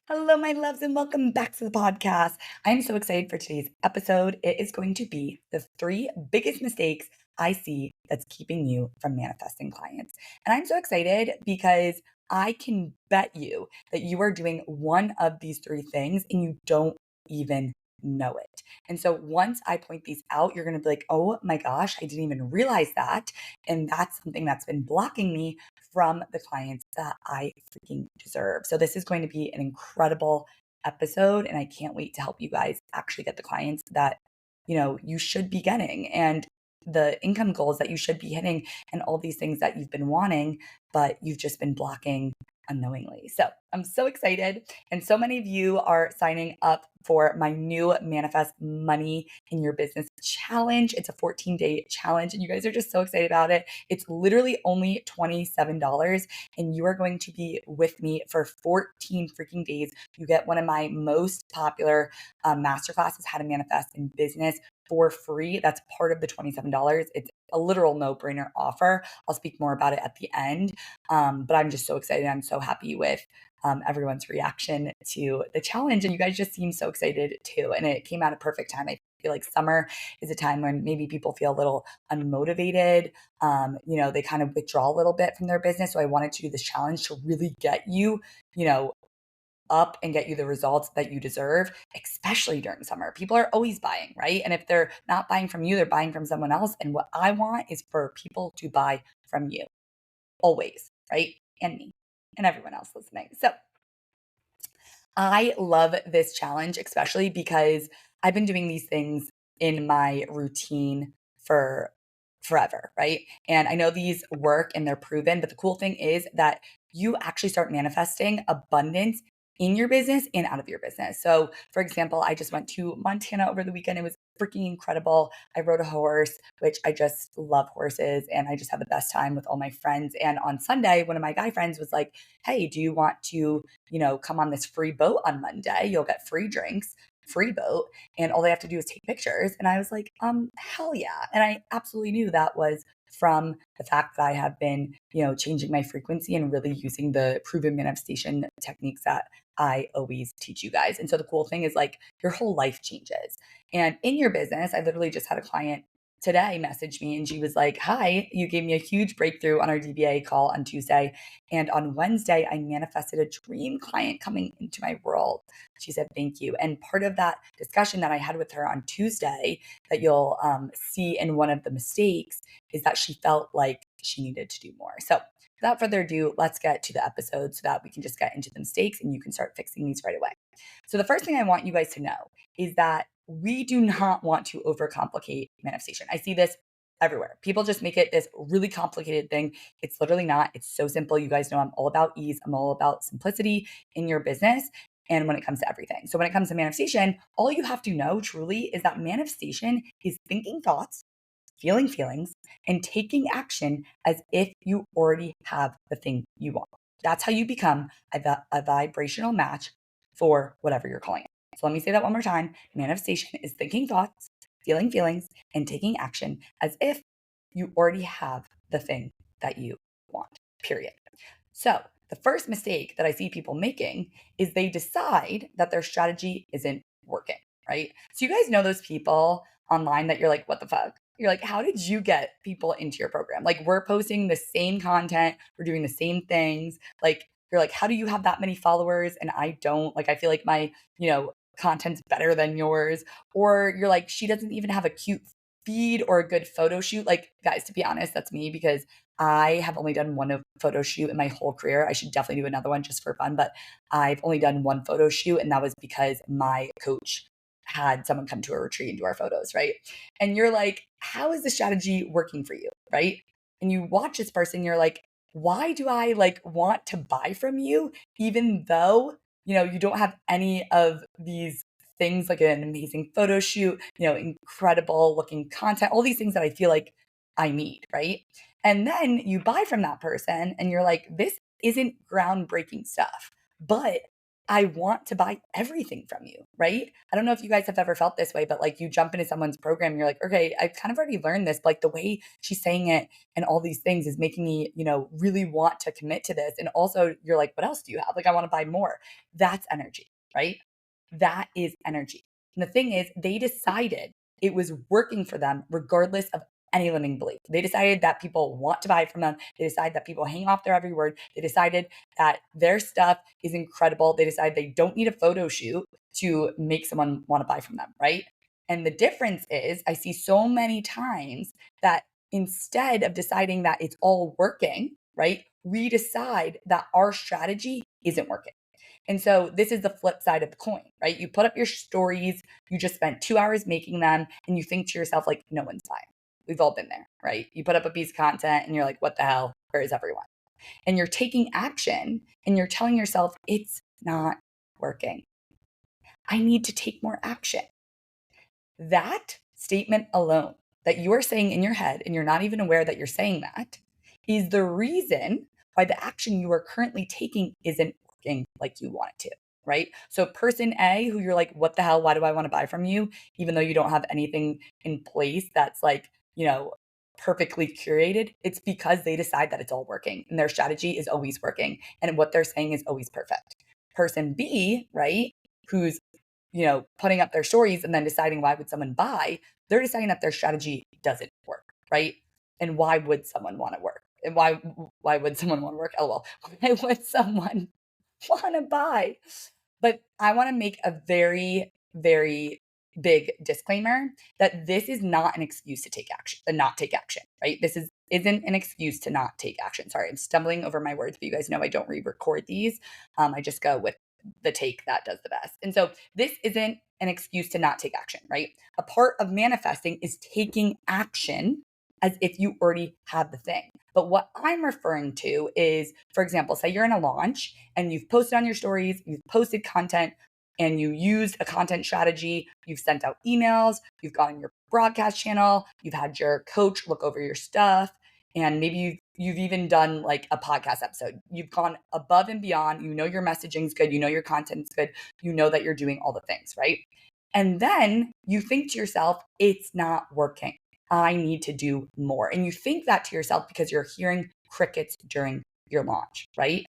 Hello, my loves, and welcome back to the podcast. I'm so excited for today's episode. It is going to be the three biggest mistakes I see that's keeping you from manifesting clients. And I'm so excited because I can bet you that you are doing one of these three things and you don't even know it. And so once I point these out, you're going to be like, oh my gosh, I didn't even realize that. And that's something that's been blocking me from the clients that I freaking deserve. So this is going to be an incredible episode and I can't wait to help you guys actually get the clients that you should be getting and the income goals that you should be hitting and all these things that you've been wanting but you've just been blocking unknowingly. So, I'm so excited and so many of you are signing up for my new Manifest Money in Your Business challenge. It's a 14-day challenge and you guys are just so excited about it. It's literally only $27 and you are going to be with me for 14 freaking days. You get one of my most popular masterclasses, How to Manifest in Business, for free. That's part of the $27. It's a literal no-brainer offer. I'll speak more about it at the end. But I'm just so excited. I'm so happy with everyone's reaction to the challenge. And you guys just seem so excited too. And it came at a perfect time. I feel like summer is a time when maybe people feel a little unmotivated. They kind of withdraw a little bit from their business. So I wanted to do this challenge to really get you, you know, up and get you the results that you deserve, especially during summer. People are always buying, right? And if they're not buying from you, they're buying from someone else. And what I want is for people to buy from you always, right? And me and everyone else listening. So I love this challenge, especially because I've been doing these things in my routine for forever, right? And I know these work and they're proven, but the cool thing is that you actually start manifesting abundance in your business and out of your business. So, for example, I just went to Montana over the weekend. It was freaking incredible. I rode a horse, which I just love horses, and I just had the best time with all my friends. And on Sunday, one of my guy friends was like, "Hey, do you want to come on this free boat on Monday. You'll get free drinks, free boat, and all they have to do is take pictures." And I was like, hell yeah. And I absolutely knew that was from the fact that I have been, changing my frequency and really using the proven manifestation techniques that I always teach you guys. And so the cool thing is like your whole life changes. And in your business, I literally just had a client today message me and she was like, "Hi, you gave me a huge breakthrough on our DBA call on Tuesday. And on Wednesday, I manifested a dream client coming into my world." She said, "Thank you." And part of that discussion that I had with her on Tuesday that you'll see in one of the mistakes is that she felt like she needed to do more. So without further ado, let's get to the episode so that we can just get into the mistakes and you can start fixing these right away. So the first thing I want you guys to know is that we do not want to overcomplicate manifestation. I see this everywhere. People just make it this really complicated thing. It's literally not. It's so simple. You guys know I'm all about ease. I'm all about simplicity in your business and when it comes to everything. So when it comes to manifestation, all you have to know truly is that manifestation is thinking thoughts, feeling feelings, and taking action as if you already have the thing you want. That's how you become a vibrational match for whatever you're calling it. So let me say that one more time. Manifestation is thinking thoughts, feeling feelings, and taking action as if you already have the thing that you want, period. So the first mistake that I see people making is they decide that their strategy isn't working, right? So you guys know those people online that you're like, what the fuck? You're like, how did you get people into your program? Like, we're posting the same content, we're doing the same things. Like, you're like, how do you have that many followers and I don't? Like, I feel like my, content's better than yours. Or you're like, she doesn't even have a cute feed or a good photo shoot. Like, guys, to be honest, that's me because I have only done one photo shoot in my whole career. I should definitely do another one just for fun, but I've only done one photo shoot, and that was because my coach had someone come to a retreat and do our photos, right? And you're like, how is the strategy working for you, right? And you watch this person, you're like, why do I like want to buy from you, even though you don't have any of these things like an amazing photo shoot, incredible looking content, all these things that I feel like I need, right? And then you buy from that person and you're like, this isn't groundbreaking stuff, but I want to buy everything from you, right? I don't know if you guys have ever felt this way, but like you jump into someone's program, and you're like, okay, I've kind of already learned this, but like the way she's saying it and all these things is making me, really want to commit to this. And also you're like, what else do you have? Like, I want to buy more. That's energy, right? That is energy. And the thing is, they decided it was working for them regardless of any limiting belief. They decided that people want to buy from them. They decided that people hang off their every word. They decided that their stuff is incredible. They decided they don't need a photo shoot to make someone want to buy from them, right? And the difference is, I see so many times that instead of deciding that it's all working, right, we decide that our strategy isn't working. And so this is the flip side of the coin, right? You put up your stories, you just spent 2 hours making them, and you think to yourself, like, no one's buying. We've all been there, right? You put up a piece of content and you're like, what the hell? Where is everyone? And you're taking action and you're telling yourself, it's not working. I need to take more action. That statement alone that you are saying in your head, and you're not even aware that you're saying that, is the reason why the action you are currently taking isn't working like you want it to, right? So, person A, who you're like, what the hell? Why do I want to buy from you? Even though you don't have anything in place that's like, perfectly curated, it's because they decide that it's all working and their strategy is always working and what they're saying is always perfect. Person B, right, who's putting up their stories and then deciding why would someone buy, they're deciding that their strategy doesn't work, right? And why would someone want to work? And why would someone want to work? LOL. Why would someone want to buy? But I want to make a very, very big disclaimer that this is not an excuse to take action, to not take action, right? This isn't an excuse to not take action. Sorry, I'm stumbling over my words, but you guys know I don't re-record these. I just go with the take that does the best. And so this isn't an excuse to not take action, right? A part of manifesting is taking action as if you already have the thing. But what I'm referring to is, for example, say you're in a launch and you've posted on your stories, you've posted content, and you used a content strategy, you've sent out emails, you've gone on your broadcast channel, you've had your coach look over your stuff, and maybe you've even done like a podcast episode. You've gone above and beyond. You know your messaging's good. You know your content's good. You know that you're doing all the things, right? And then you think to yourself, it's not working. I need to do more. And you think that to yourself because you're hearing crickets during your launch, right?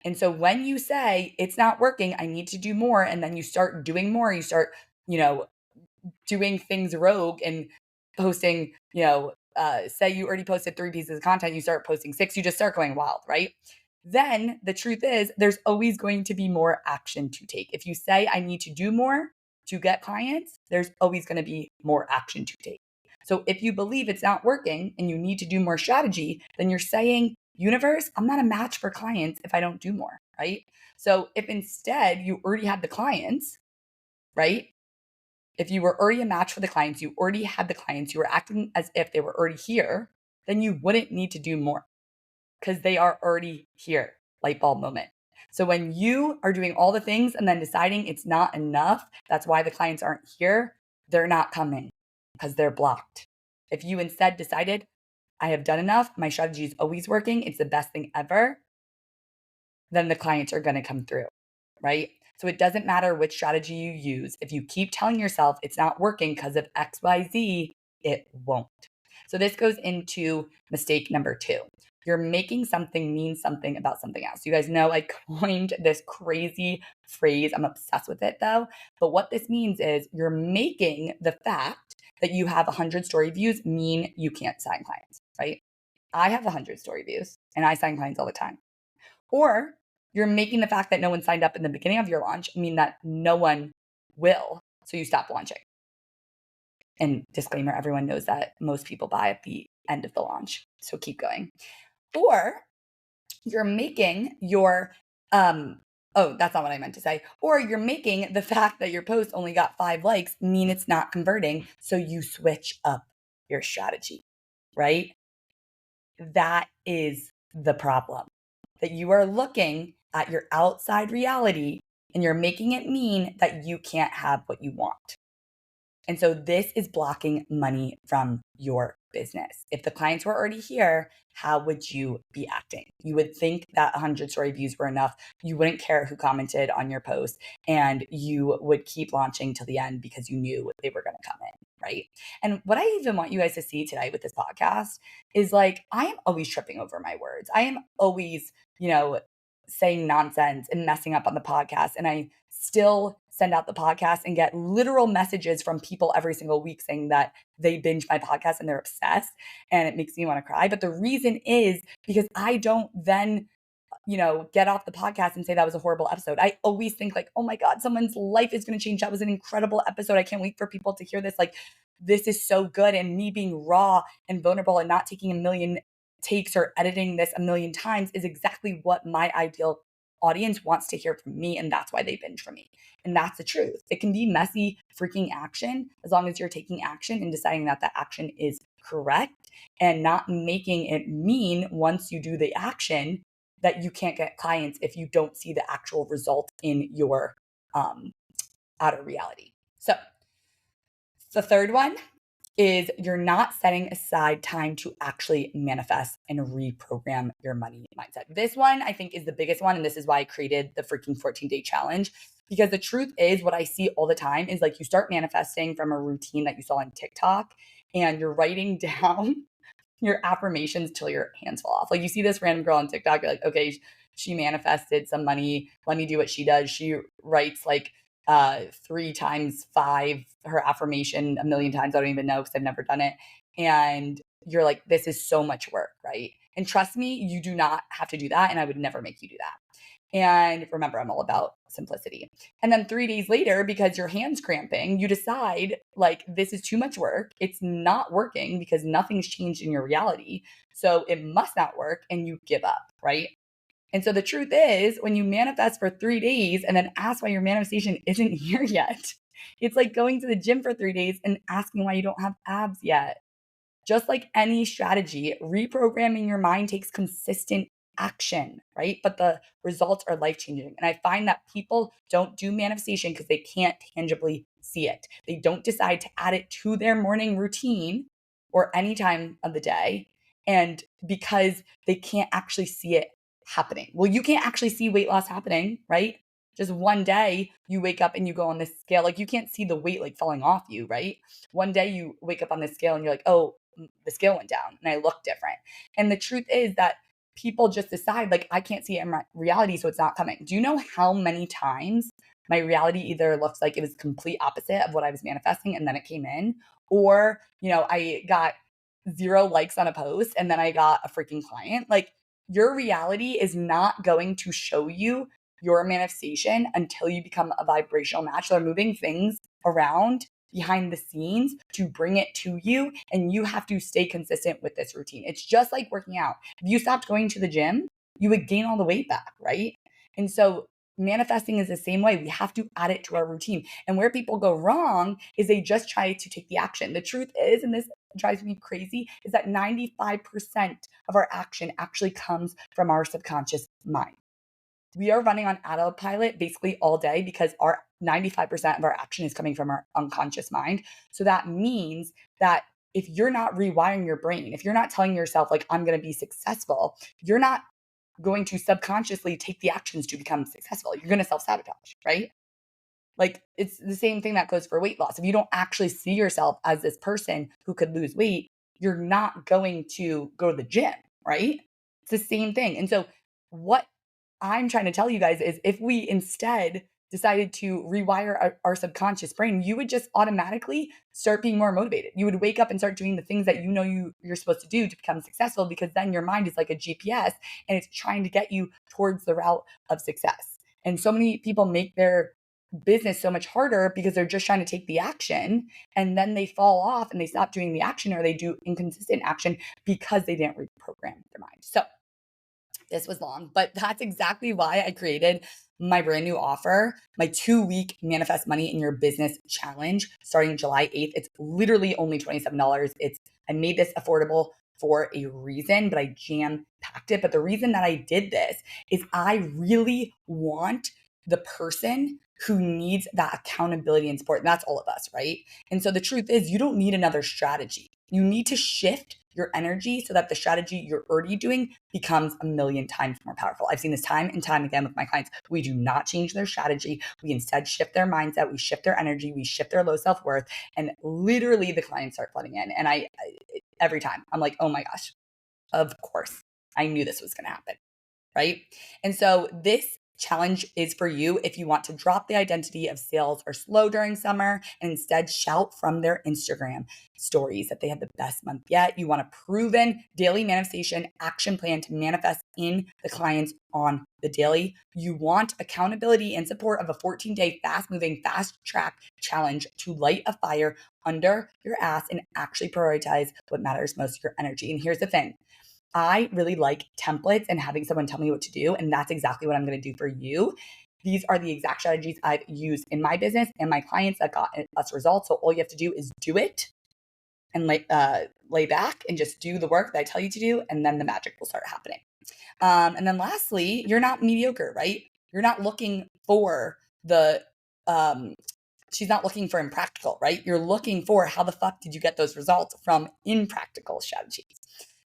And so when you say it's not working, I need to do more, and then you start doing more, you start, you know, doing things rogue and posting, say you already posted 3 pieces of content, you start posting 6, you just start going wild, right? Then the truth is there's always going to be more action to take. If you say I need to do more to get clients, there's always going to be more action to take. So if you believe it's not working and you need to do more strategy, then you're saying, universe, I'm not a match for clients if I don't do more, right? So if instead you already had the clients, right? If you were already a match for the clients, you already had the clients, you were acting as if they were already here, then you wouldn't need to do more because they are already here. Light bulb moment. So when you are doing all the things and then deciding it's not enough, that's why the clients aren't here, they're not coming because they're blocked. If you instead decided, I have done enough, my strategy is always working, it's the best thing ever, then the clients are going to come through, right? So it doesn't matter which strategy you use. If you keep telling yourself it's not working because of XYZ, it won't. So this goes into mistake number 2. You're making something mean something about something else. You guys know I coined this crazy phrase. I'm obsessed with it though. But what this means is you're making the fact that you have 100 story views mean you can't sign clients, right? I have 100 story views and I sign clients all the time. Or you're making the fact that no one signed up in the beginning of your launch mean that no one will. So you stop launching. And disclaimer, everyone knows that most people buy at the end of the launch. So keep going. Or you're making your, that's not what I meant to say. Or you're making the fact that your post only got 5 likes mean it's not converting. So you switch up your strategy, right? That is the problem. That you are looking at your outside reality and you're making it mean that you can't have what you want. And so this is blocking money from your business. If the clients were already here, how would you be acting? You would think that 100 story views were enough. You wouldn't care who commented on your post, and you would keep launching till the end because you knew they were going to come in, right? And what I even want you guys to see today with this podcast is like, I am always tripping over my words. I am always, saying nonsense and messing up on the podcast. And I still send out the podcast and get literal messages from people every single week saying that they binge my podcast and they're obsessed, and it makes me want to cry. But the reason is because I don't then get off the podcast and say that was a horrible episode. I always think like, oh my God, someone's life is going to change. That was an incredible episode. I can't wait for people to hear this. Like, this is so good. And me being raw and vulnerable and not taking a million takes or editing this a million times is exactly what my ideal audience wants to hear from me. And that's why they binge from me. And that's the truth. It can be messy freaking action as long as you're taking action and deciding that the action is correct and not making it mean once you do the action that you can't get clients if you don't see the actual result in your outer reality. So the third one is you're not setting aside time to actually manifest and reprogram your money mindset. This one I think is the biggest one. And this is why I created the freaking 14-day challenge. Because the truth is, what I see all the time is like you start manifesting from a routine that you saw on TikTok and you're writing down your affirmations till your hands fall off. Like you see this random girl on TikTok, you're like, okay, she manifested some money. Let me do what she does. She writes like 3 times 5 her affirmation a million times. I don't even know because I've never done it. And you're like, this is so much work, right? And trust me, you do not have to do that. And I would never make you do that. And remember, I'm all about simplicity. And then 3 days later, because your hand's cramping, you decide like, this is too much work. It's not working because nothing's changed in your reality. So it must not work. And you give up, right? And so the truth is, when you manifest for 3 days and then ask why your manifestation isn't here yet, it's like going to the gym for 3 days and asking why you don't have abs yet. Just like any strategy, reprogramming your mind takes consistent action, right? But the results are life changing. And I find that people don't do manifestation because they can't tangibly see it. They don't decide to add it to their morning routine or any time of the day. And because they can't actually see it happening. Well, you can't actually see weight loss happening, right? Just one day you wake up and you go on this scale. Like you can't see the weight like falling off you, right? One day you wake up on this scale and you're like, oh, the scale went down and I look different. And the truth is that people just decide like, I can't see it in my reality, so it's not coming. Do you know how many times my reality either looks like it was complete opposite of what I was manifesting and then it came in, or, I got 0 likes on a post and then I got a freaking client? Like your reality is not going to show you your manifestation until you become a vibrational match. They're moving things around behind the scenes to bring it to you. And you have to stay consistent with this routine. It's just like working out. If you stopped going to the gym, you would gain all the weight back, right? And so manifesting is the same way. We have to add it to our routine. And where people go wrong is they just try to take the action. The truth is, and this drives me crazy, is that 95% of our action actually comes from our subconscious mind. We are running on autopilot basically all day because our 95% of our action is coming from our unconscious mind. So that means that if you're not rewiring your brain, if you're not telling yourself like, I'm going to be successful, you're not going to subconsciously take the actions to become successful. You're going to self-sabotage, right? Like it's the same thing that goes for weight loss. If you don't actually see yourself as this person who could lose weight, you're not going to go to the gym, right? It's the same thing. And so what I'm trying to tell you guys is if we instead decided to rewire our subconscious brain, you would just automatically start being more motivated. You would wake up and start doing the things that you're supposed to do to become successful, because then your mind is like a GPS and it's trying to get you towards the route of success. And so many people make their business so much harder because they're just trying to take the action, and then they fall off and they stop doing the action, or they do inconsistent action because they didn't reprogram their mind. So this was long, but that's exactly why I created my brand new offer, my 2-week Manifest Money in Your Business challenge starting July 8th. It's literally only $27. I made this affordable for a reason, but I jam-packed it. But the reason that I did this is I really want the person who needs that accountability and support. And that's all of us, right? And so the truth is, you don't need another strategy. You need to shift your energy so that the strategy you're already doing becomes a million times more powerful. I've seen this time and time again with my clients. We do not change their strategy. We instead shift their mindset. We shift their energy. We shift their low self-worth. And literally the clients start flooding in. And every time I'm like, oh my gosh, of course, I knew this was going to happen. Right? And so this challenge is for you if you want to drop the identity of sales are slow during summer and instead shout from their Instagram stories that they had the best month yet. You want a proven daily manifestation action plan to manifest in the clients on the daily. You want accountability and support of a 14-day fast-moving, fast-track challenge to light a fire under your ass and actually prioritize what matters most, your energy. And here's the thing. I really like templates and having someone tell me what to do. And that's exactly what I'm going to do for you. These are the exact strategies I've used in my business and my clients that got us results. So all you have to do is do it and lay back and just do the work that I tell you to do. And then the magic will start happening. And then lastly, you're not mediocre, right? You're not looking for she's not looking for impractical, right? You're looking for how the fuck did you get those results from impractical strategies.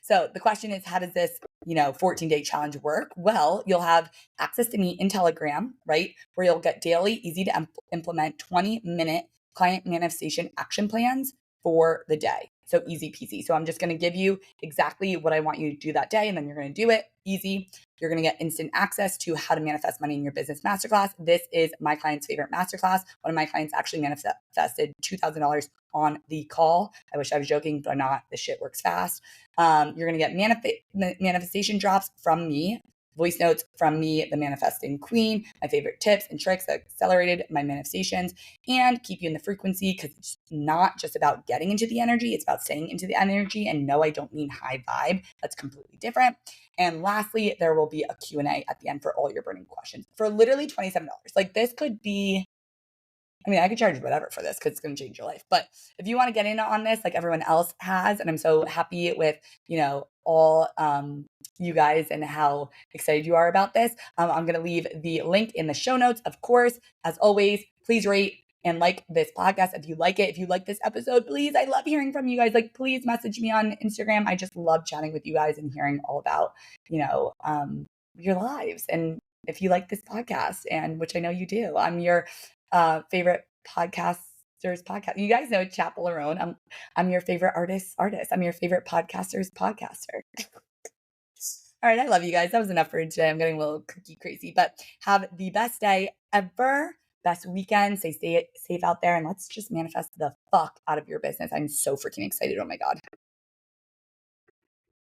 So the question is, how does this, 14-day challenge work? Well, you'll have access to me in Telegram, right? Where you'll get daily, easy to implement 20-minute client manifestation action plans for the day. So easy peasy. So I'm just going to give you exactly what I want you to do that day, and then you're going to do it easy. You're going to get instant access to how to manifest money in your business masterclass. This is my client's favorite masterclass. One of my clients actually manifested $2,000 on the call. I wish I was joking, but I'm not. This shit works fast. You're going to get manifestation drops from me, voice notes from me, the manifesting queen, my favorite tips and tricks that accelerated my manifestations and keep you in the frequency, because it's not just about getting into the energy. It's about staying into the energy. And no, I don't mean high vibe. That's completely different. And lastly, there will be a Q&A at the end for all your burning questions for literally $27. Like this could be, I could charge you whatever for this because it's going to change your life. But if you want to get in on this, like everyone else has, and I'm so happy with, all you guys and how excited you are about this, I'm going to leave the link in the show notes. Of course, as always, please rate and like this podcast if you like it. If you like this episode, please, I love hearing from you guys. Like, please message me on Instagram. I just love chatting with you guys and hearing all about, your lives. And if you like this podcast, and which I know you do, I'm your favorite podcaster's podcast. You guys know Chapel Larone. I'm your favorite artist. I'm your favorite podcaster's podcaster. All right, I love you guys. That was enough for today. I'm getting a little cookie crazy, but have the best day ever. Best weekend. Stay safe out there, and let's just manifest the fuck out of your business. I'm so freaking excited. Oh my God.